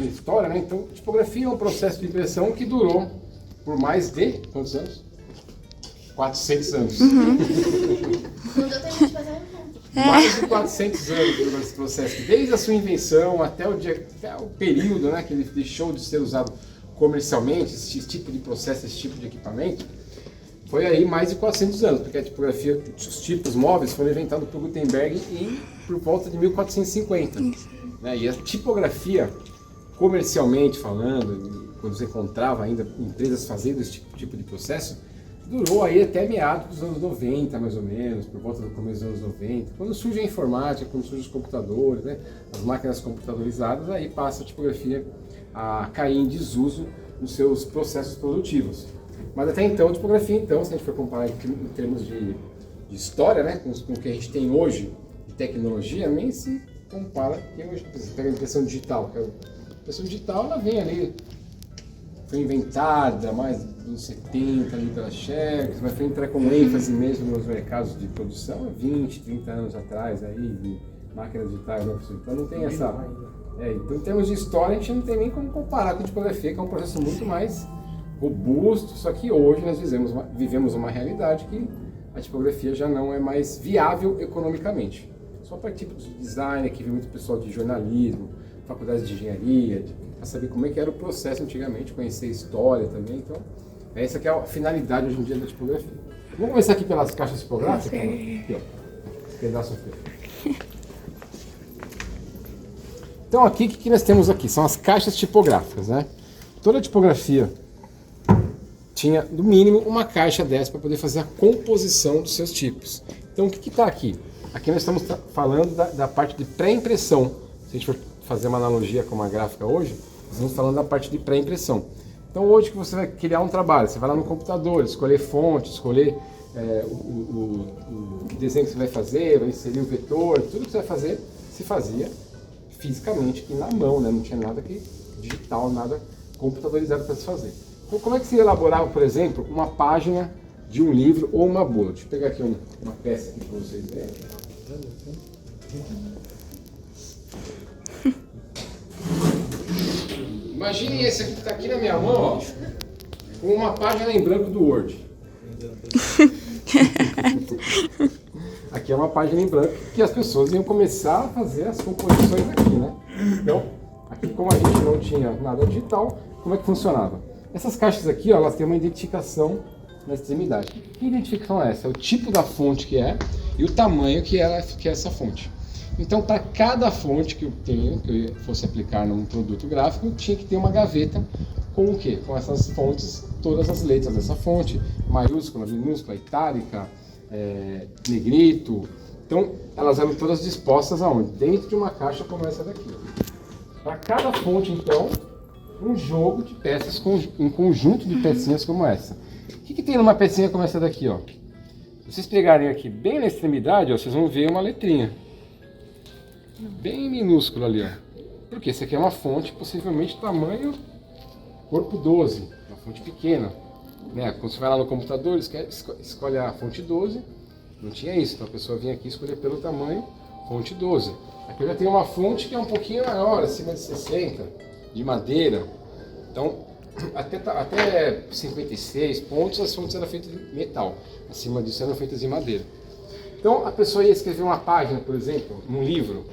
história, né? Então, tipografia é um processo de impressão que durou por mais de quantos anos? 400 anos. Não deu tempo de fazer um ponto. Mais de 400 anos durou esse processo. Desde a sua invenção até o período, né, que ele deixou de ser usado comercialmente, esse tipo de processo, esse tipo de equipamento, foi aí mais de 400 anos, porque a tipografia, os tipos móveis foram inventados por Gutenberg por volta de 1450. Né? E a tipografia, comercialmente falando, quando você encontrava ainda empresas fazendo esse tipo de processo, durou aí até meados dos anos 90, mais ou menos, por volta do começo dos anos 90. Quando surge a informática, quando surgem os computadores, né, as máquinas computadorizadas, aí passa a tipografia a cair em desuso nos seus processos produtivos. Mas até então, a tipografia, então, se a gente for comparar em termos de história, né, com o que a gente tem hoje de tecnologia, nem se compara com hoje. Você pega a impressão digital, a impressão digital ela vem ali, foi inventada mais nos 70 ali pela Xerox, mas foi entrar com ênfase mesmo nos mercados de produção há 20, 30 anos atrás, aí, de máquinas digitais, né? Então não tem essa... então em termos de história a gente não tem nem como comparar com a tipografia, que é um processo muito mais robusto, só que hoje nós vivemos uma realidade que a tipografia já não é mais viável economicamente. Só para tipos de design, que viu muito pessoal de jornalismo, faculdades de engenharia, para saber como é que era o processo antigamente, conhecer a história também. Então, essa que é a finalidade hoje em dia da tipografia. Vamos começar aqui pelas caixas tipográficas? Aqui, ó. Esse pedaço aqui. Então, aqui, o que nós temos aqui? São as caixas tipográficas, né? Toda tipografia tinha, no mínimo, uma caixa dessa para poder fazer a composição dos seus tipos. Então, o que está aqui? Aqui nós estamos falando da parte de pré-impressão. Se a gente for fazer uma analogia com uma gráfica hoje, nós estamos falando da parte de pré-impressão. Então, hoje que você vai criar um trabalho, você vai lá no computador, escolher fonte, escolher o desenho que você vai fazer, vai inserir o vetor, tudo que você vai fazer, se fazia fisicamente aqui na mão, né? Não tinha nada aqui digital, nada computadorizado para se fazer. Então, como é que se elaborava, por exemplo, uma página de um livro ou uma bula? Deixa eu pegar aqui uma peça aqui para vocês verem. Imaginem esse aqui que está aqui na minha mão, ó, com uma página em branco do Word. Aqui é uma página em branco que as pessoas iam começar a fazer as composições aqui, né? Então, aqui como a gente não tinha nada digital, como é que funcionava? Essas caixas aqui, ó, elas têm uma identificação na extremidade. Que identificação é essa? É o tipo da fonte que é e o tamanho que é essa fonte. Então, para cada fonte que eu fosse aplicar num produto gráfico, eu tinha que ter uma gaveta com o quê? Com essas fontes, todas as letras dessa fonte, maiúscula, minúscula, itálica, negrito. Então, elas eram todas dispostas aonde? Dentro de uma caixa como essa daqui. Para cada fonte, então, um jogo de peças, um conjunto de pecinhas como essa. O que tem numa pecinha como essa daqui, ó? Se vocês pegarem aqui bem na extremidade, ó, vocês vão ver uma letrinha. Bem minúscula ali, ó. Porque essa aqui é uma fonte, possivelmente tamanho corpo 12, uma fonte pequena. Né? Quando você vai lá no computador, escolhe a fonte 12, não tinha isso, então a pessoa vinha aqui escolher pelo tamanho, fonte 12. Aqui eu já tenho uma fonte que é um pouquinho maior, acima de 60, de madeira. Então, até 56 pontos as fontes eram feitas de metal, acima disso eram feitas de madeira. Então a pessoa ia escrever uma página, por exemplo, num livro,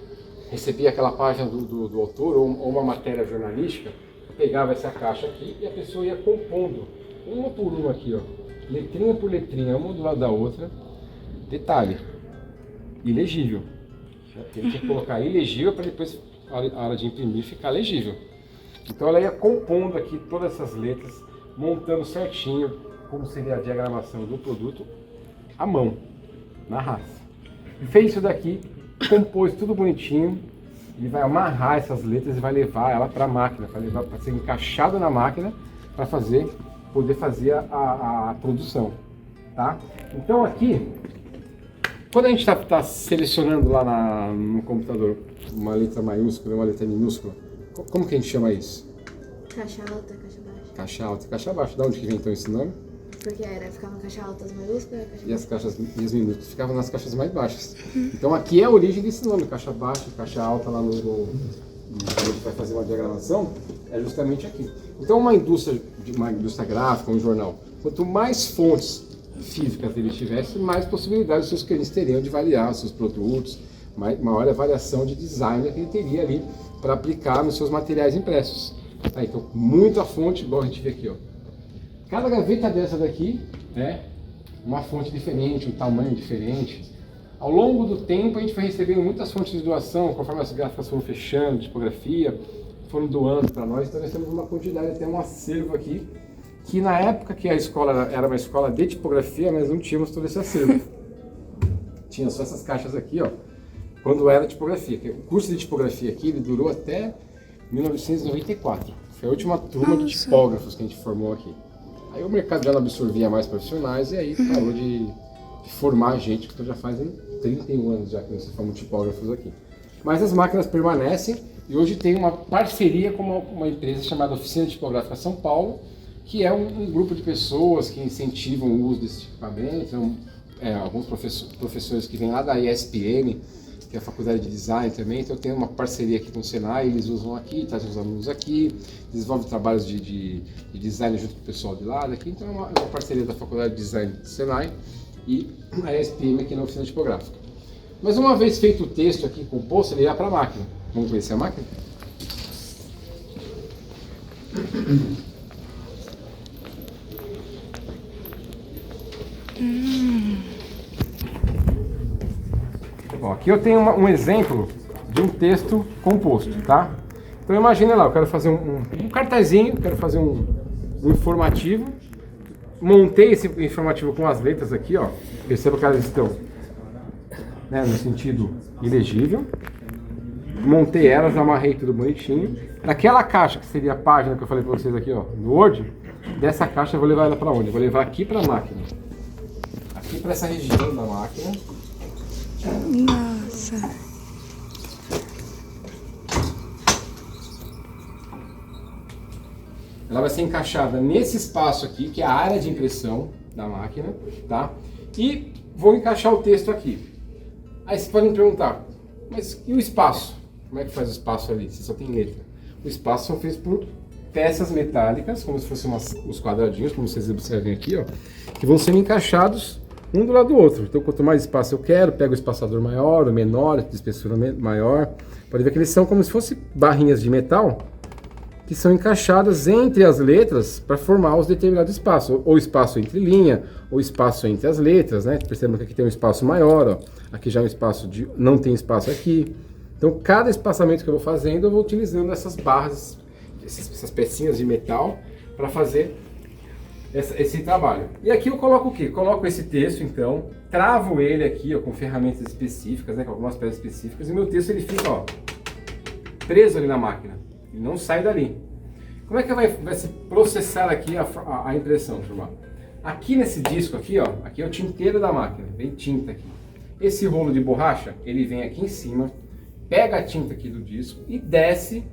recebia aquela página do autor ou uma matéria jornalística, pegava essa caixa aqui e a pessoa ia compondo, uma por uma aqui, ó, letrinha por letrinha, uma do lado da outra. Detalhe, ilegível. Ele tinha que colocar ilegível para depois, a hora de imprimir, ficar legível. Então ela ia compondo aqui todas essas letras, montando certinho como seria a diagramação do produto à mão, na raça. Fez isso daqui, compôs tudo bonitinho, ele vai amarrar essas letras e vai levar ela para a máquina, para ser encaixado na máquina para poder fazer a produção, tá? Então aqui, quando a gente está selecionando lá no computador uma letra maiúscula e uma letra minúscula, como que a gente chama isso? Caixa alta, caixa baixa. Caixa alta e caixa baixa. De onde que vem então esse nome? Porque ficava caixa alta as maiúsculas e as caixas e as minúsculas ficavam nas caixas mais baixas. Então aqui é a origem desse nome, caixa baixa, caixa alta lá a gente vai fazer uma diagramação, é justamente aqui. Então uma indústria gráfica, um jornal, quanto mais fontes físicas ele tivesse, mais possibilidades os seus clientes teriam de variar os seus produtos, maior a variação de design que ele teria ali para aplicar nos seus materiais impressos. Tá, então, muita fonte, igual a gente vê aqui, ó. Cada gaveta dessa daqui é uma fonte diferente, um tamanho diferente. Ao longo do tempo, a gente foi recebendo muitas fontes de doação, conforme as gráficas foram fechando, tipografia, foram doando para nós. Então, nós temos uma quantidade, até um acervo aqui, que na época que a escola era uma escola de tipografia, nós não tínhamos todo esse acervo. Tinha só essas caixas aqui, ó, quando era tipografia. O curso de tipografia aqui, ele durou até 1994. Foi a última turma de tipógrafos que a gente formou aqui. Aí o mercado já não absorvia mais profissionais e aí parou de formar gente, que já fazem 31 anos já que nós formamos tipógrafos aqui. Mas as máquinas permanecem e hoje tem uma parceria com uma empresa chamada Oficina Tipográfica São Paulo, que é um grupo de pessoas que incentivam o uso desses equipamentos. Alguns professores que vêm lá da ESPM, que é a Faculdade de Design também, então eu tenho uma parceria aqui com o Senai, eles usam aqui, trazem os alunos aqui, desenvolvem trabalhos de design junto com o pessoal de lá daqui, então é uma parceria da Faculdade de Design do Senai e a ESPM aqui na Oficina Tipográfica. Mas uma vez feito o texto aqui composto, ele ia para a máquina. Vamos conhecer a máquina? Bom, aqui eu tenho um exemplo de um texto composto, tá? Então imagina lá, eu quero fazer um cartazinho, quero fazer um informativo. Montei esse informativo com as letras aqui, ó. Perceba que elas estão, né, no sentido ilegível. Montei elas, amarrei tudo bonitinho. Naquela caixa que seria a página que eu falei para vocês aqui, ó, no Word, dessa caixa eu vou levar ela para onde? Eu vou levar aqui para a máquina. Aqui para essa região da máquina. Nossa. Ela vai ser encaixada nesse espaço aqui, que é a área de impressão da máquina, tá? E vou encaixar o texto aqui. Aí vocês podem me perguntar, mas e o espaço? Como é que faz o espaço ali, se só tem letra? O espaço são feitos por peças metálicas, como se fossem os quadradinhos, como vocês observem aqui, ó, que vão sendo encaixados um do lado do outro. Então, quanto mais espaço eu quero, pego o espaçador maior, o menor, de espessura maior. Pode ver que eles são como se fossem barrinhas de metal que são encaixadas entre as letras para formar os determinados espaços. Ou espaço entre linha, ou espaço entre as letras, né? Percebam que aqui tem um espaço maior, ó. Aqui já é um espaço de... não tem espaço aqui. Então, cada espaçamento que eu vou fazendo, eu vou utilizando essas barras, essas pecinhas de metal para fazer esse trabalho. E aqui eu coloco o quê? Coloco esse texto, então, travo ele aqui, ó, com ferramentas específicas, né, com algumas peças específicas, e meu texto ele fica, ó, preso ali na máquina. Ele não sai dali. Como é que vai se processar aqui a impressão, turma? Aqui nesse disco aqui, ó, aqui é o tinteiro da máquina, vem tinta aqui. Esse rolo de borracha, ele vem aqui em cima, pega a tinta aqui do disco e desce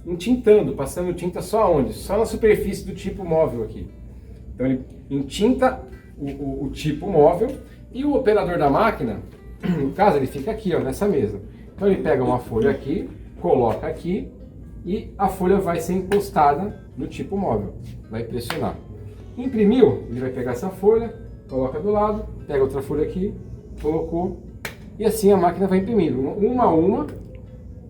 entintando, passando tinta só onde? Só na superfície do tipo móvel aqui. Então ele entinta o tipo móvel e o operador da máquina, no caso, ele fica aqui, ó, nessa mesa. Então ele pega uma folha aqui, coloca aqui e a folha vai ser encostada no tipo móvel, vai pressionar. Imprimiu, ele vai pegar essa folha, coloca do lado, pega outra folha aqui, colocou e assim a máquina vai imprimindo, uma a uma,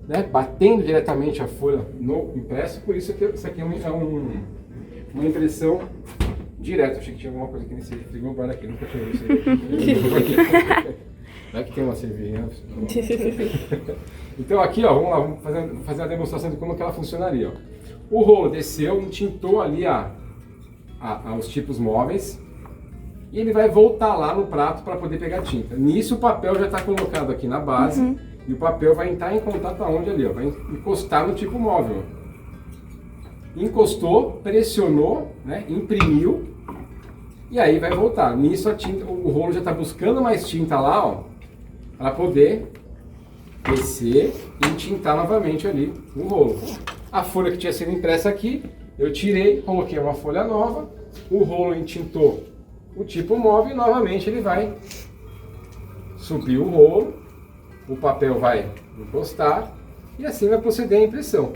né, batendo diretamente a folha no impresso. Por isso que isso aqui é uma impressão direta. Achei que tinha alguma coisa aqui nesse frigobar aqui, nunca tinha visto isso. Não é que tem uma cervejinha. Então aqui, ó, vamos lá, vamos fazer a demonstração de como que ela funcionaria. Ó. O rolo desceu, entintou ali os tipos móveis e ele vai voltar lá no prato para poder pegar tinta. Nisso o papel já está colocado aqui na base e o papel vai entrar em contato aonde ali, ó, vai encostar no tipo móvel. Encostou, pressionou, né, imprimiu e aí vai voltar. Nisso a tinta, o rolo já está buscando mais tinta lá, ó, para poder descer e entintar novamente ali o rolo. A folha que tinha sido impressa aqui, eu tirei, coloquei uma folha nova, o rolo entintou o tipo móvel e novamente ele vai subir o rolo, o papel vai encostar e assim vai proceder a impressão.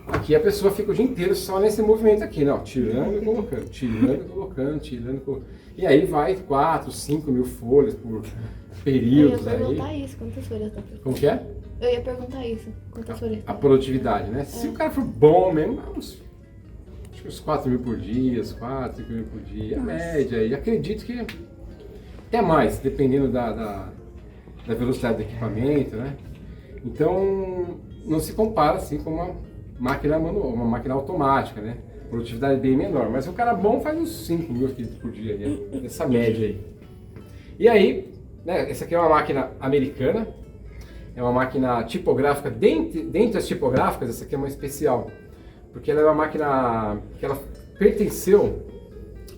Aqui a pessoa fica o dia inteiro só nesse movimento aqui, não, tirando e colocando, tirando e colocando, tirando e colocando. E aí vai 4, 5 mil folhas por períodos Eu ia aí. perguntar isso, quantas folhas tá? Como que é? Eu ia perguntar isso, quantas folhas A tá? produtividade, né? Se o cara for bom mesmo, acho que uns 4 mil por dia, 4, 5 mil por dia, a média. E acredito que até mais, dependendo da velocidade do equipamento, né? Então, não se compara assim com uma máquina manual, uma máquina automática, né? Produtividade é bem menor, mas o cara bom faz uns 5 mil por dia, né? Essa média aí. E aí, né, essa aqui é uma máquina americana, é uma máquina tipográfica, dentre as tipográficas, essa aqui é uma especial, porque ela é uma máquina que ela pertenceu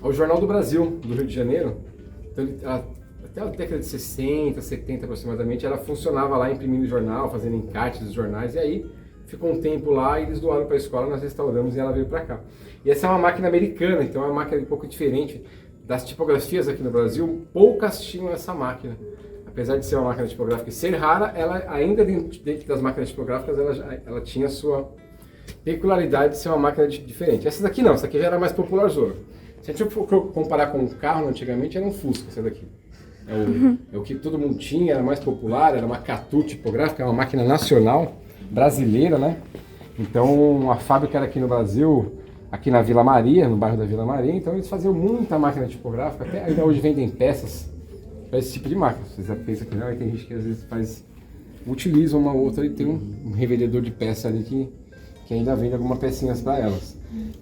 ao Jornal do Brasil, do Rio de Janeiro. Então, até a década de 60, 70 aproximadamente, ela funcionava lá imprimindo jornal, fazendo encartes dos jornais, e aí ficou um tempo lá e eles doaram para a escola, nós restauramos e ela veio para cá. E essa é uma máquina americana, então é uma máquina um pouco diferente das tipografias aqui no Brasil, poucas tinham essa máquina. Apesar de ser uma máquina tipográfica e ser rara, ela ainda dentro das máquinas tipográficas ela tinha a sua peculiaridade de ser uma máquina diferente. Essa daqui não, essa daqui já era mais popularzona. Se a gente for comparar com um carro, antigamente era um Fusca, essa daqui. É o que todo mundo tinha, era mais popular, era uma Catu tipográfica, uma máquina nacional, brasileira, né? Então a fábrica era aqui no Brasil, aqui na Vila Maria, no bairro da Vila Maria, então eles faziam muita máquina tipográfica, até ainda hoje vendem peças para esse tipo de máquina. Vocês já pensam que não, aí tem gente que às vezes utiliza uma outra e tem um revendedor de peça ali que ainda vende algumas pecinhas para elas.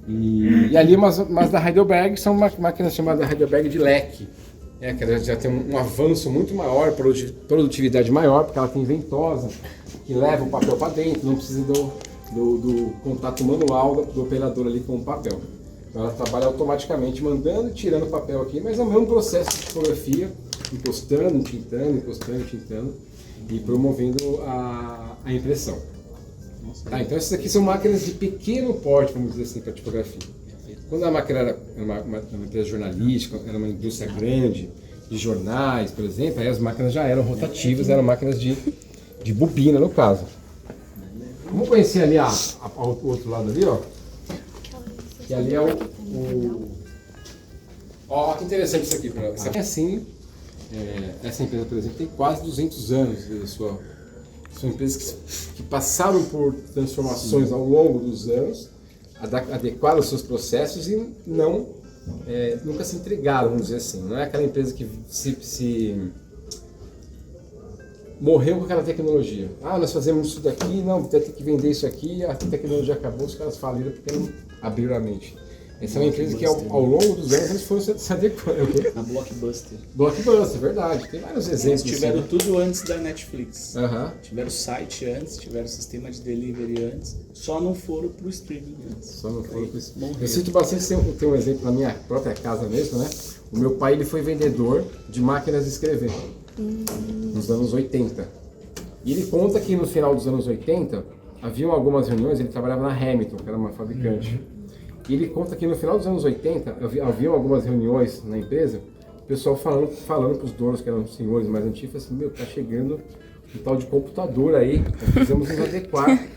E ali umas da Heidelberg são máquinas chamadas Heidelberg de leque. Que ela já tem um avanço muito maior, produtividade maior, porque ela tem ventosa, que leva o papel para dentro, não precisa do contato manual do operador ali com o papel. Então ela trabalha automaticamente, mandando e tirando o papel aqui, mas é o mesmo processo de fotografia, encostando, tintando e promovendo a impressão. Tá, então essas aqui são máquinas de pequeno porte, vamos dizer assim, para tipografia. Quando a máquina era uma empresa jornalística, era uma indústria grande, de jornais, por exemplo, aí as máquinas já eram rotativas, eram máquinas de bobina, no caso. Vamos conhecer ali o outro lado ali, ó. Que ali é Ó, que interessante isso aqui. Isso aqui é assim, essa empresa, por exemplo, tem quase 200 anos. São empresas que passaram por transformações ao longo dos anos, adequaram os seus processos e nunca se entregaram, vamos dizer assim. Não é aquela empresa que se morreu com aquela tecnologia. Nós fazemos isso daqui, não, vai ter que vender isso aqui, a tecnologia acabou, os caras faliram porque não abriram a mente. Essa é uma empresa que ao longo dos anos eles foram se adequando. A Blockbuster. Blockbuster, verdade. Tem vários exemplos. Eles tiveram assim, tudo antes da Netflix. Uhum. Tiveram site antes, tiveram sistema de delivery antes, só não foram pro streaming antes. Só não foram pro streaming. Eu cito bastante, tem um exemplo na minha própria casa mesmo, né? O meu pai ele foi vendedor de máquinas de escrever nos anos 80. E ele conta que no final dos anos 80 haviam algumas reuniões, ele trabalhava na Hamilton, que era uma fabricante. E ele conta que no final dos anos 80 haviam algumas reuniões na empresa, o pessoal falando para os donos, que eram senhores mais antigos, assim, tá chegando um tal de computador aí, precisamos nos adequar,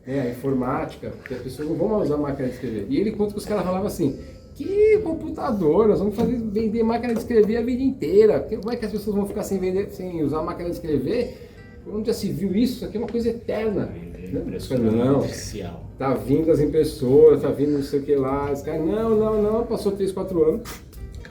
né, a informática, porque as pessoas não vão mais usar máquina de escrever. E ele conta que os caras falavam assim, que computador, nós vamos vender máquina de escrever a vida inteira, como é que as pessoas vão ficar sem usar máquina de escrever? Onde já se viu isso? Isso aqui é uma coisa eterna. Não, tá vindo as impressoras, tá vindo não sei o que lá. Os caras, não, passou 3, 4 anos,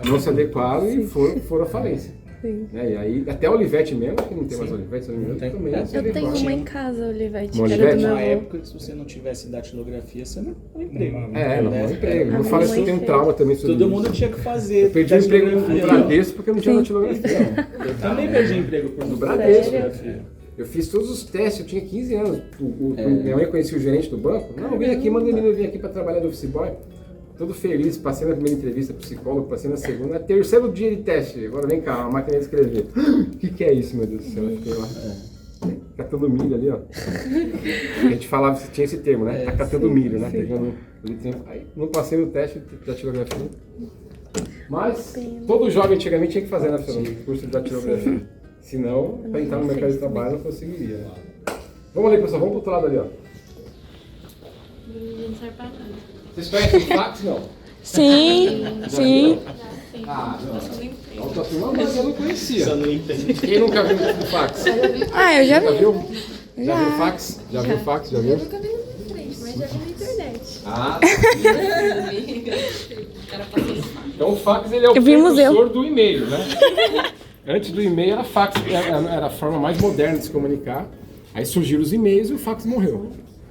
não se adequaram e foram à falência. Né? E aí, até a Olivetti mesmo, que não tem mais Olivetti, também não se Eu tenho adequaram. uma em casa, Olivetti, Uma que era do Olivetti? meu Na avô. época que se você não tivesse datilografia, você não tinha emprego. Não tem emprego. A Eu falo isso que eu tenho um trauma também sobre Todo isso. mundo tinha que fazer. Eu perdi o emprego no datilografia. Bradesco porque eu não tinha datilografia. Eu também perdi emprego por não Bradesco. datilografia. Eu fiz todos os testes, eu tinha 15 anos. Minha mãe conhecia o gerente do banco. Não, vem aqui, manda o menino vir aqui para trabalhar do office boy. Todo feliz, passei na primeira entrevista psicólogo, passei na segunda, terceiro dia de teste. Agora vem cá, uma máquina de escrever. O que é isso, meu Deus do céu? Eu fiquei lá. Catando milho ali, ó. A gente falava, tinha esse termo, né? Tá catando milho, né? Pegando aí não passei no teste de datilografia. Mas todo jovem antigamente tinha que fazer, né, curso de datilografia. Senão, para entrar no mercado de trabalho, não conseguiria. Vamos ali, pessoal, vamos pro outro lado ali, ó. Não serve pra nada. Vocês conhecem o fax? Não. Sim, sim. Ah, não. A outra turma, mas eu não conhecia. Só não entende. Quem nunca viu o fax? Ah, eu já Já vi. viu? Já viu o fax? Já viu o fax? Já viu? Eu nunca vi na frente, mas já vi na internet. Ah, O cara passou isso. então o fax ele é o Eu vi no museu. precursor do e-mail, né? Antes do e-mail era fax, era a forma mais moderna de se comunicar. Aí surgiram os e-mails e o fax morreu.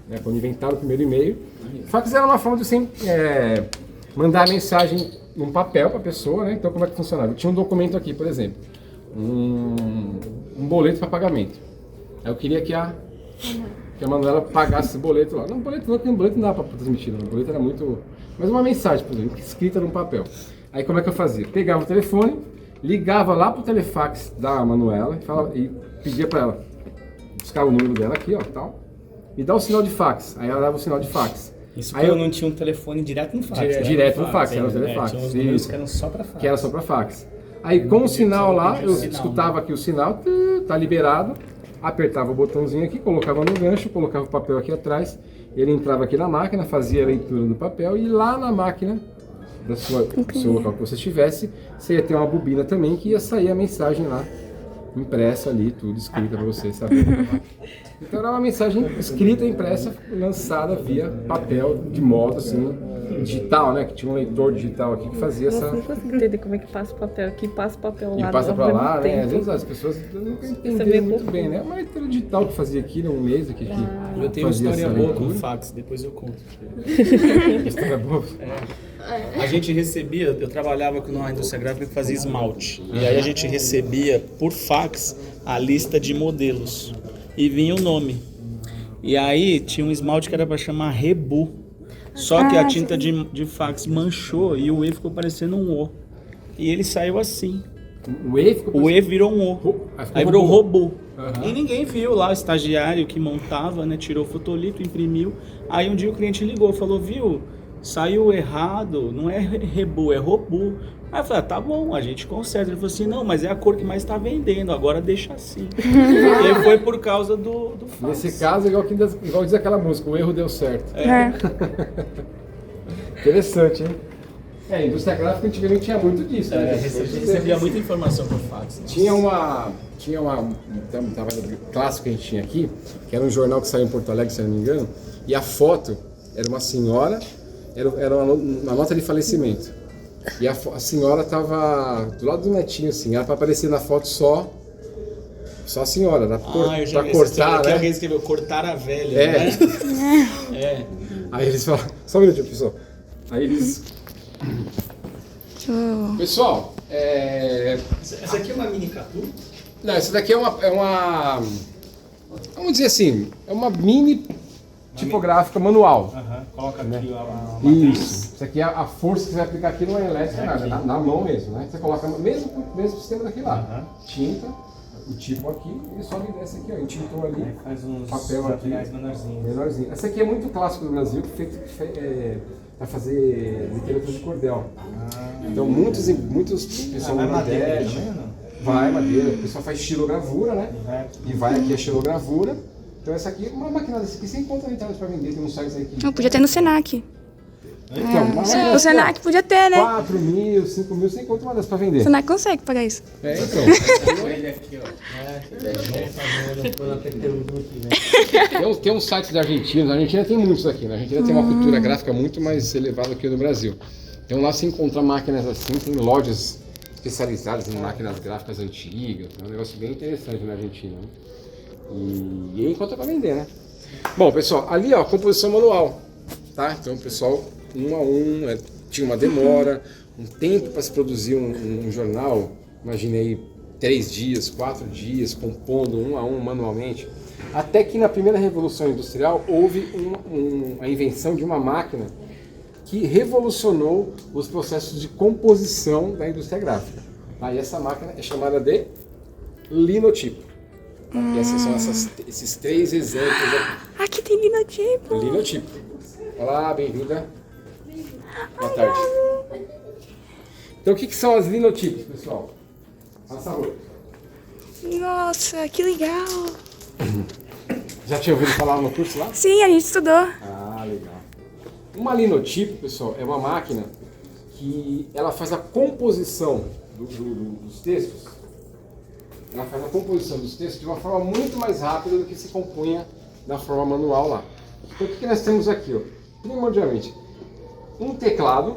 Né? Quando inventaram o primeiro e-mail. O fax era uma forma de você mandar a mensagem num papel para a pessoa, né? Então como é que funcionava? Eu tinha um documento aqui, por exemplo, um boleto para pagamento. Aí eu queria que a Manuela pagasse esse boleto lá. Não, boleto não, porque um boleto não dá para transmitir, não. O boleto era muito... Mas uma mensagem, por exemplo, escrita num papel. Aí como é que eu fazia? Pegava o telefone, ligava lá pro telefax da Manuela e pedia para ela buscar o número dela aqui, ó, tal, e dar o sinal de fax. Aí ela dava o sinal de fax. Isso aí eu não tinha um telefone direto no fax, né? Direto no fax, era o telefax. Tinha uns números Isso. que eram só pra fax. Que era só para fax. Aí com o sinal lá, eu escutava aqui o sinal, tá liberado, apertava o botãozinho aqui, colocava no gancho, colocava o papel aqui atrás, ele entrava aqui na máquina, fazia a leitura do papel e lá na máquina do seu local que você estivesse, você ia ter uma bobina também que ia sair a mensagem lá, impressa ali, tudo escrita para você saber. Então era uma mensagem escrita, impressa, lançada via papel, de modo assim, digital, né? Que tinha um leitor digital aqui que fazia Nossa, essa... não consigo entender como é que passa o papel aqui, passa o papel lá. E passa ao pra mesmo lá, né? tempo. Às vezes as pessoas nunca Isso é entenderam meio muito confuso. bem, né? Mas era digital que fazia aqui, um mês aqui que Eu tenho uma fazia história essa boa com leitura. fax, depois eu conto. História boa. A gente recebia, eu trabalhava com uma indústria gráfica que fazia esmalte. E aí a gente recebia por fax a lista de modelos. E vinha o nome. E aí tinha um esmalte que era para chamar Rebu. Só que a tinta de fax manchou e o E ficou parecendo um O. E ele saiu assim. O E ficou O E virou um O. Aí virou robô. Aham. E ninguém viu lá, o estagiário que montava, né? Tirou fotolito, imprimiu. Aí um dia o cliente ligou, falou, viu? Saiu errado, não é Rebu, é Robu. Aí eu falei, tá bom, a gente conserta. Ele falou assim, não, mas é a cor que mais tá vendendo, agora deixa assim. E aí foi por causa do fax. Nesse caso, igual diz aquela música, o erro deu certo. É. Interessante, hein? A indústria gráfica antigamente tinha muito disso, né? Recebia muita informação por fax. Né? Tinha um trabalho clássico que a gente tinha aqui, que era um jornal que saiu em Porto Alegre, se eu não me engano, e a foto era uma senhora, era uma nota de falecimento. E a senhora estava do lado do netinho, assim, era para aparecer na foto só a senhora, para cortar, que né? alguém escreveu, cortar a velha, É. né? É. Aí eles falam, só um minutinho, pessoal. Aí eles... Pessoal, Essa aqui é uma mini catu? não, essa daqui é uma... Vamos dizer assim, é uma mini tipográfica manual. Aham, coloca aqui a Isso. Isso aqui é a força que você vai aplicar aqui não é elétrica, nada, na mão mesmo, né? Você coloca mesmo sistema daqui lá. Tinta, o tipo aqui, e sobe e desce aqui, ó. Tintou ali, Faz uns papel aqui, menorzinhos. menorzinho. Essa aqui é muito clássico do Brasil, feito para fazer literatura de cordel. Então muitos pessoal Vai madeira Nordeste, também ou não? vai madeira, o pessoal faz estilogravura, né? E vai aqui a estilogravura. Então essa aqui, uma máquina dessa aqui, você encontra na internet para vender, tem uns sites aí que... Não, podia ter no Senac. Então, uma máquina O Senac podia ter, né? 4 mil, 5 mil, você encontra uma dessas para vender. O Senac consegue pagar isso. Então. Ele aqui, ó. Tem um site da Argentina, na Argentina tem muitos aqui, né? A Argentina tem uma cultura gráfica muito mais elevada que no Brasil. Então lá se encontra máquinas assim, tem lojas especializadas em máquinas gráficas antigas, é um negócio bem interessante na Argentina. Né? E aí encontra para vender, né? Bom, pessoal, ali ó, composição manual, tá? Então o pessoal, um a um, tinha uma demora, um tempo para se produzir um jornal, imaginei 3 dias, 4 dias, compondo um a um manualmente, até que na primeira Revolução Industrial houve a invenção de uma máquina que revolucionou os processos de composição da indústria gráfica. Aí essa máquina é chamada de linotipo. E esses são esses 3 exemplos aqui. Aqui tem linotipo. Linotipo. Olá, bem-vinda. Boa tarde. Então o que são as linotipos, pessoal? Passa a rua. Nossa, que legal. Já tinha ouvido falar no curso lá? Sim, a gente estudou. Ah, legal. Uma linotipo, pessoal, é uma máquina que ela faz a composição dos textos. Ela faz a composição dos textos de uma forma muito mais rápida do que se compunha na forma manual lá. Então o que nós temos aqui? Ó? Primordialmente, um teclado,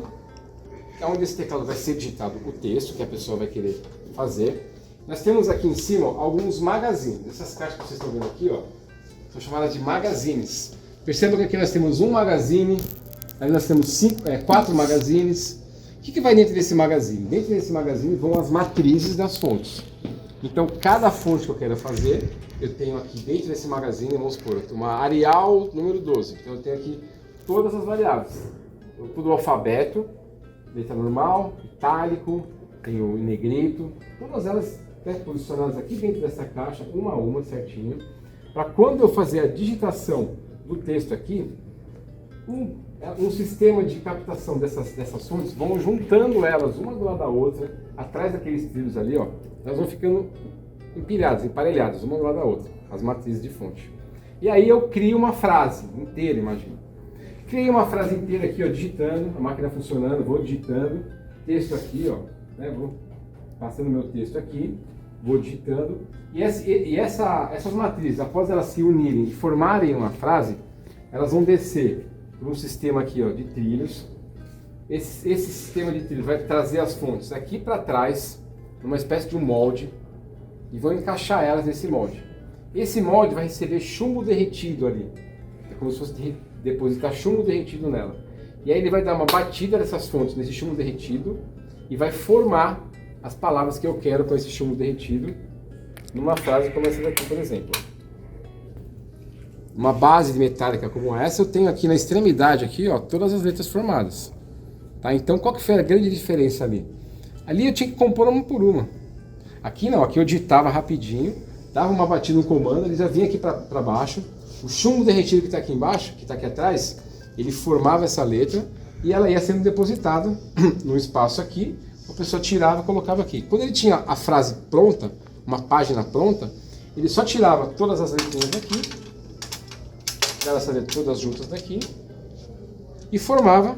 onde esse teclado vai ser digitado o texto que a pessoa vai querer fazer. Nós temos aqui em cima alguns magazines. Essas caixas que vocês estão vendo aqui, ó, são chamadas de magazines. Percebam que aqui nós temos um magazine, aí nós temos 4 magazines. O que vai dentro desse magazine? Dentro desse magazine vão as matrizes das fontes. Então, cada fonte que eu quero fazer, eu tenho aqui dentro desse magazine, vamos supor, eu tenho uma Arial número 12. Então, eu tenho aqui todas as variáveis. Tudo o alfabeto, letra normal, itálico, tenho negrito, todas elas posicionadas aqui dentro dessa caixa, uma a uma, certinho. Para quando eu fazer a digitação do texto aqui, um sistema de captação dessas fontes vão juntando elas uma do lado da outra, atrás daqueles trilhos ali, ó, elas vão ficando empilhadas, emparelhadas, uma do lado da outra, as matrizes de fonte. E aí eu crio uma frase inteira, imagina. Criei uma frase inteira aqui, ó, digitando, a máquina funcionando, vou digitando, texto aqui, ó, né, vou passando meu texto aqui, vou digitando, e essas matrizes, após elas se unirem e formarem uma frase, elas vão descer por um sistema aqui, ó, de trilhos. Esse sistema de trilhos vai trazer as fontes aqui para trás, numa espécie de um molde, e vão encaixar elas nesse molde. Esse molde vai receber chumbo derretido ali, é como se fosse depositar chumbo derretido nela. E aí ele vai dar uma batida dessas fontes nesse chumbo derretido e vai formar as palavras que eu quero com esse chumbo derretido numa frase como essa daqui, por exemplo. Uma base de metálica como essa, eu tenho aqui na extremidade aqui, ó, todas as letras formadas. Tá? Então, qual que foi a grande diferença ali? Ali eu tinha que compor uma por uma. Aqui não, aqui eu digitava rapidinho, dava uma batida no comando, ele já vinha aqui para baixo. O chumbo derretido que está aqui embaixo, que está aqui atrás, ele formava essa letra e ela ia sendo depositada no espaço aqui. A pessoa tirava e colocava aqui. Quando ele tinha a frase pronta, uma página pronta, ele só tirava todas as letrinhas daqui, tirava essas letras todas juntas daqui e formava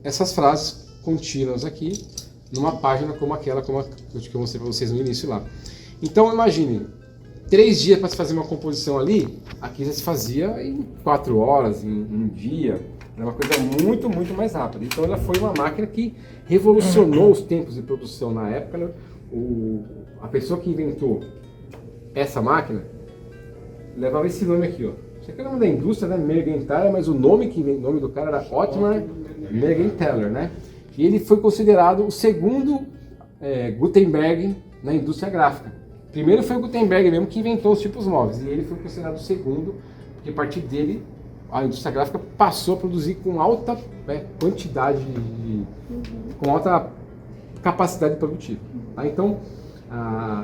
essas frases contínuas aqui numa página como aquela que eu mostrei para vocês no início lá. Então imagine, 3 dias para se fazer uma composição ali, aqui já se fazia em 4 horas, em um dia. Era uma coisa muito, muito mais rápida. Então ela foi uma máquina que revolucionou os tempos de produção na época. Né? A pessoa que inventou essa máquina levava esse nome aqui, ó. Isso aqui é o nome da indústria, né? Mergenthaler, mas o nome do cara era Ottmar Mergenthaler, né? E ele foi considerado o segundo Gutenberg na indústria gráfica. Primeiro foi o Gutenberg mesmo que inventou os tipos móveis, e ele foi considerado o segundo, porque a partir dele a indústria gráfica passou a produzir com alta quantidade, com alta capacidade produtiva. Tá? Então,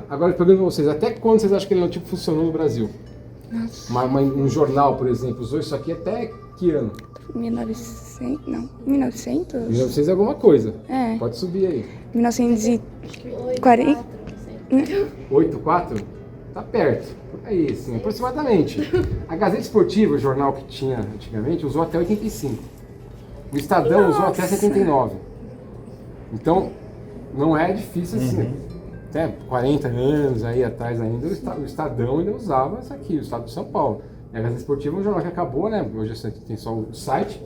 agora eu pergunto para vocês, até quando vocês acham que ele não funcionou no Brasil? Um jornal, por exemplo, usou isso aqui até que ano? 1900? Não, 1900? 1900 é alguma coisa. É. Pode subir aí. 1940? 84? Tá perto. Por aí, assim, aproximadamente. A Gazeta Esportiva, o jornal que tinha antigamente, usou até 85. O Estadão usou até 79. Então, não é difícil assim. Até 40 anos aí atrás ainda, o Estadão ainda usava isso aqui, o Estado de São Paulo. E a Gazeta Esportiva é um jornal que acabou, né? Hoje tem só o site,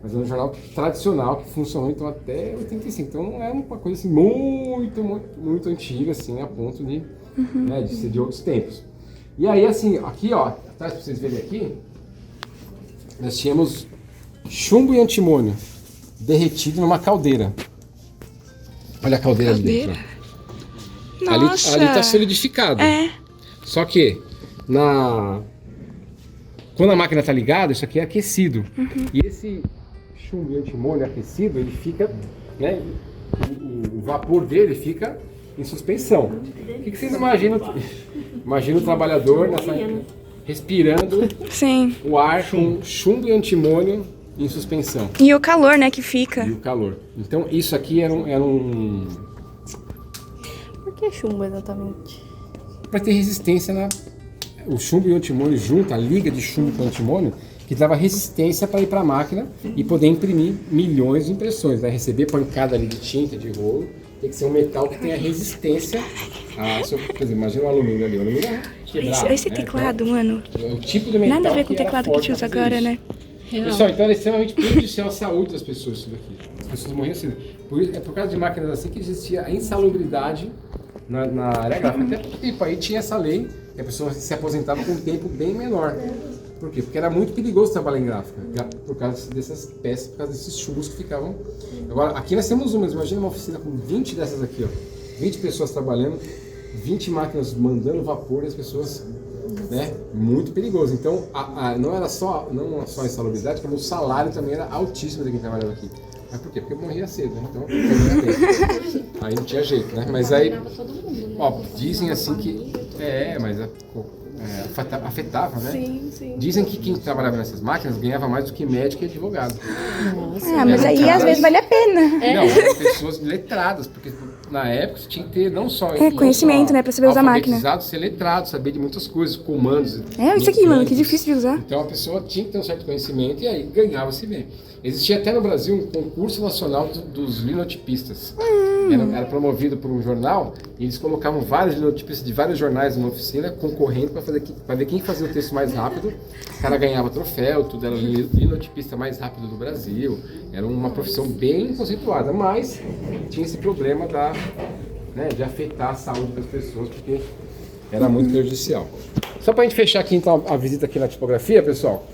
mas é um jornal tradicional que funcionou então até 85. Então não é uma coisa assim muito, muito, muito antiga, assim, a ponto de, né, de ser de outros tempos. E aí, assim, aqui, ó, atrás para vocês verem aqui, nós tínhamos chumbo e antimônio derretido numa caldeira. Olha a caldeira ali dentro. Nossa. Ali está solidificado. É. Só que quando a máquina está ligada, isso aqui é aquecido. E esse chumbo e antimônio aquecido, ele fica, né, o vapor dele fica em suspensão. O que vocês imaginam? Imagina o trabalhador respirando Sim. o ar com chumbo e antimônio em suspensão. E o calor, né, que fica. E o calor. Então isso aqui era um Por que chumbo exatamente? para ter resistência o chumbo e o antimônio junto, a liga de chumbo com antimônio, que dava resistência para ir para a máquina e poder imprimir milhões de impressões, né? Receber pancada ali de tinta, de rolo, tem que ser um metal que tenha resistência a... Por exemplo, imagina o alumínio ali, o alumínio é quebrado, Esse teclado, mano. É o tipo de metal Nada a ver com o que era teclado que forte te usa pra fazer agora, isso. né? Pessoal, então era extremamente prejudicial à saúde das pessoas isso daqui. As pessoas morriam assim. É por causa de máquinas assim que existia a insalubridade na área gráfica. Até porque tipo, aí tinha essa lei que a pessoa se aposentava com um tempo bem menor. Por quê? Porque era muito perigoso trabalhar em gráfica, por causa dessas peças, por causa desses chumbos que ficavam. Agora, aqui nós temos umas, imagina uma oficina com 20 dessas aqui, ó. 20 pessoas trabalhando, 20 máquinas mandando vapor e as pessoas, né? Muito perigoso. Então, não era só a insalubridade, como o salário também era altíssimo de quem trabalhava aqui. Mas por quê? Porque eu morria cedo, né? Então, aí não tinha jeito, né? Mas aí, ó, dizem assim que... mas afetava, né? Sim. Dizem que quem trabalhava nessas máquinas ganhava mais do que médico e advogado. Mas aí às vezes vale a pena. Não, eram pessoas letradas, porque na época você tinha que ter não só conhecimento, né, pra saber usar a máquina. Alfabetizado, ser letrado, saber de muitas coisas, comandos. Isso aqui, mano, que difícil de usar. Então a pessoa tinha que ter um certo conhecimento e aí ganhava-se bem. Existia até no Brasil um concurso nacional dos linotipistas. Era promovido por um jornal e eles colocavam vários linotipistas de vários jornais numa oficina concorrendo para ver quem fazia o texto mais rápido. O cara ganhava troféu, tudo era o linotipista mais rápido do Brasil. Era uma profissão bem conceituada, mas tinha esse problema de afetar a saúde das pessoas, porque era muito prejudicial. Só para a gente fechar aqui então a visita aqui na tipografia, pessoal.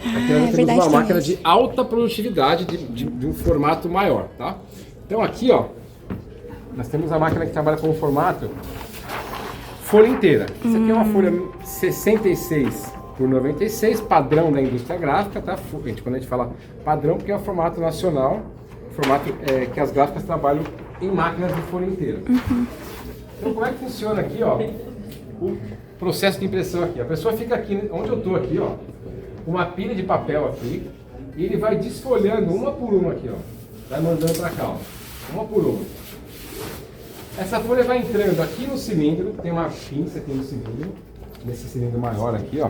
Aqui nós temos uma máquina de alta produtividade, de um formato maior, tá? Então aqui, ó, nós temos a máquina que trabalha com o formato folha inteira. Isso aqui é uma folha 66 por 96, padrão da indústria gráfica, tá? Quando a gente fala padrão, porque é o formato nacional, formato que as gráficas trabalham em máquinas de folha inteira. Então como é que funciona aqui, ó, o processo de impressão aqui? A pessoa fica aqui, onde eu tô aqui, ó, uma pilha de papel aqui, e ele vai desfolhando uma por uma aqui, ó. Vai mandando para cá, ó. Uma por uma. Essa folha vai entrando aqui no cilindro, tem uma pinça aqui no cilindro, nesse cilindro maior aqui, ó.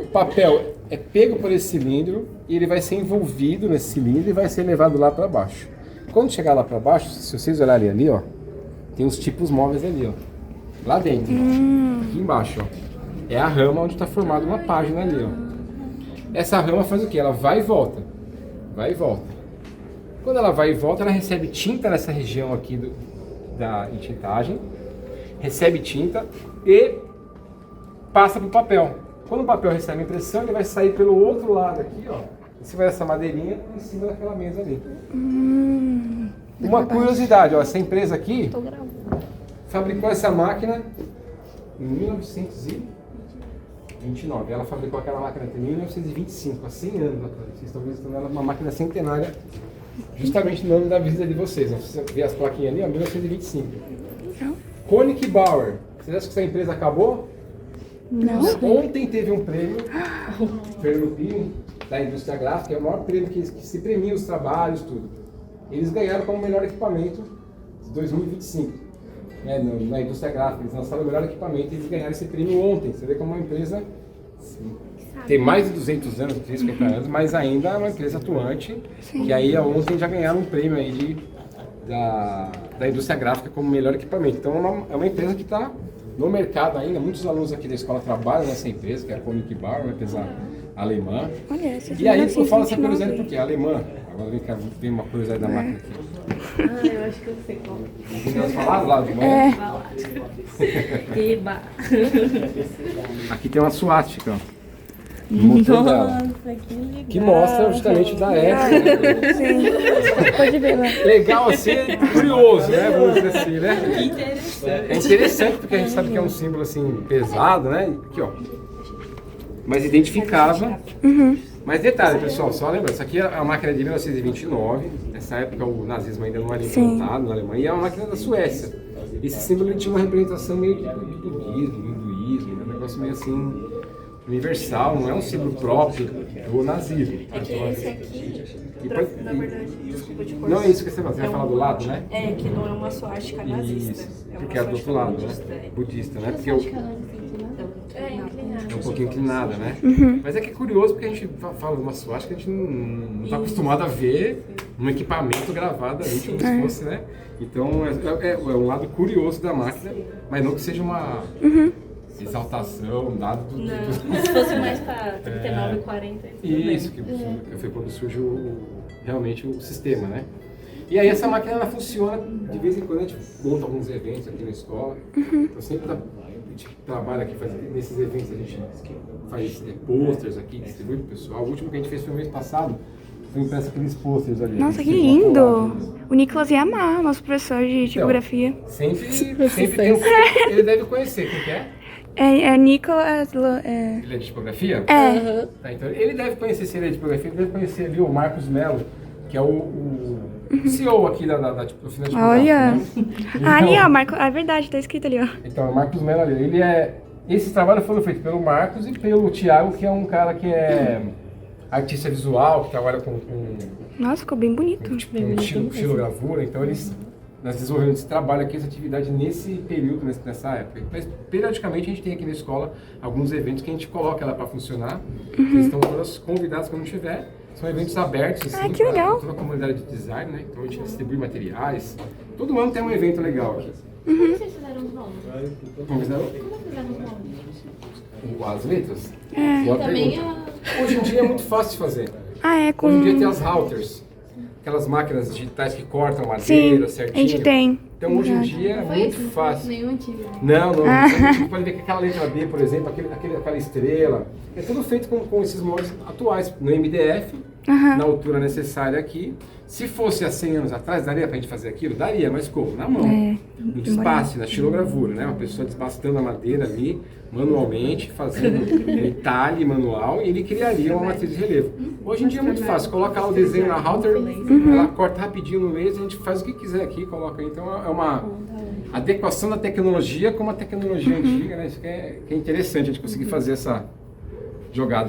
O papel é pego por esse cilindro e ele vai ser envolvido nesse cilindro e vai ser levado lá para baixo. Quando chegar lá para baixo, se vocês olharem ali, ó, tem os tipos móveis ali, ó. Lá dentro, aqui embaixo, ó. É a rama onde está formada uma página ali, ó. Essa rama faz o quê? Ela vai e volta. Vai e volta. Quando ela vai e volta, ela recebe tinta nessa região aqui da entintagem. Recebe tinta e passa para o papel. Quando o papel recebe a impressão, ele vai sair pelo outro lado aqui, ó. Em cima dessa madeirinha, em cima daquela mesa ali. Uma curiosidade, ó. Essa empresa aqui fabricou essa máquina em 1929. Ela fabricou aquela máquina em 1925, há 100 anos atrás. Vocês estão visitando ela, uma máquina centenária, justamente no ano da visita de vocês. Né? Você vê as plaquinhas ali, ó, 1925. Koenig Bauer. Vocês acham que essa empresa acabou? Não. Ontem teve um prêmio, da indústria gráfica, é o maior prêmio que se premia os trabalhos, tudo. Eles ganharam como melhor equipamento de 2025. Na indústria gráfica, eles lançaram o melhor equipamento e eles ganharam esse prêmio ontem. Você vê como uma empresa tem mais de 200 anos, 250 anos, mas ainda é uma empresa atuante. Sim. Que aí ontem já ganharam um prêmio aí da indústria gráfica como melhor equipamento. Então é uma empresa que está no mercado ainda. Muitos alunos aqui da escola trabalham nessa empresa, que é a Koenig Bauer, uma empresa alemã. Olha, e aí eu falo essa curiosidade porque é alemã. Agora vem cá, tem uma curiosidade da máquina aqui. Eu acho que eu sei qual. Nós falamos lá de manhã? Aqui tem uma suástica, ó. No motor dela. Que legal. Que mostra justamente da época. Sim. Pode ver lá. Legal assim, curioso, né? Vamos dizer assim, né? Que interessante. É interessante porque a gente sabe que é um símbolo assim pesado, né? Aqui, ó. Mas identificava. Mas detalhe, pessoal, só lembrando, isso aqui é a máquina de 1929. Nessa época o nazismo ainda não era implantado na Alemanha. E é uma máquina da Suécia. Esse símbolo ele tinha uma representação meio de budismo, hinduísmo, né? Um negócio meio assim universal, não é um símbolo próprio do nazismo. É que esse aqui, na verdade, desculpa te cortar. Não é isso que você vai falar do lado, né? É, que não é uma suástica nazista. Isso, porque é do outro lado, né? Budista, né? Porque um pouquinho inclinada, né? Mas é que é curioso porque a gente fala de uma suástica, a gente não está acostumado a ver um equipamento gravado ali, como se fosse, né? Então é um lado curioso da máquina, mas não que seja uma exaltação, dado do... Se fosse mais pra 39 e 40. Isso, que foi quando surge realmente o sistema, né? E aí essa máquina ela funciona, de vez em quando a gente monta alguns eventos aqui na escola. Então sempre a gente trabalha aqui, nesses eventos a gente faz posters aqui, distribui pro pessoal. O último que a gente fez foi o mês passado, foi impresso aqueles posters ali. Nossa, que lindo! O Nicolas ia amar, nosso professor de tipografia. Sempre tem ele deve conhecer, quem que é? É Nicolas... Ele é de tipografia? É. Tá, então ele deve conhecer, se ele é de tipografia, ele deve conhecer ali o Marcos Melo, que é o CEO aqui da tipografia. Olha! Né? Ah, ali, Então, ó, Marco... é verdade, tá escrito ali, ó. Então, o Marcos Melo ali, ele é... Esse trabalho foi feito pelo Marcos e pelo Thiago, que é um cara que é artista visual, que trabalha com Nossa, ficou bem bonito. xilogravura, então nós desenvolvemos esse trabalho aqui, essa atividade nesse período, nessa época. Mas periodicamente a gente tem aqui na escola alguns eventos que a gente coloca ela para funcionar. Eles estão todas convidadas quando tiver. São eventos abertos, assim, que legal. para toda a comunidade de design, né? Então a gente distribui materiais. Todo ano tem um evento legal aqui. Como vocês fizeram os nomes? Como fizeram? Como fizeram os nomes? As letras? E Boa também pergunta. Hoje em dia é muito fácil de fazer. Ah, é com... Hoje em dia tem as routers, aquelas máquinas digitais que cortam madeira Sim, certinho. a gente tem. Então hoje em dia é Foi muito isso? fácil. Nenhum antigo. Não. Você pode ver que aquela letra B, por exemplo, aquela estrela, é tudo feito com esses moldes atuais, no MDF, na altura necessária aqui. Se fosse há 100 anos atrás, daria pra gente fazer aquilo? Daria, mas como? Na mão. No desbaste, na xilogravura, né? Uma pessoa desbastando a madeira ali, manualmente, fazendo entalhe manual, e ele criaria uma matriz de relevo. Hoje em dia é muito fácil, coloca lá o desenho na router, ela corta rapidinho no laser, a gente faz o que quiser aqui, coloca aí. Então é uma adequação da tecnologia com uma tecnologia antiga, né? Isso que é interessante a gente conseguir fazer essa jogada.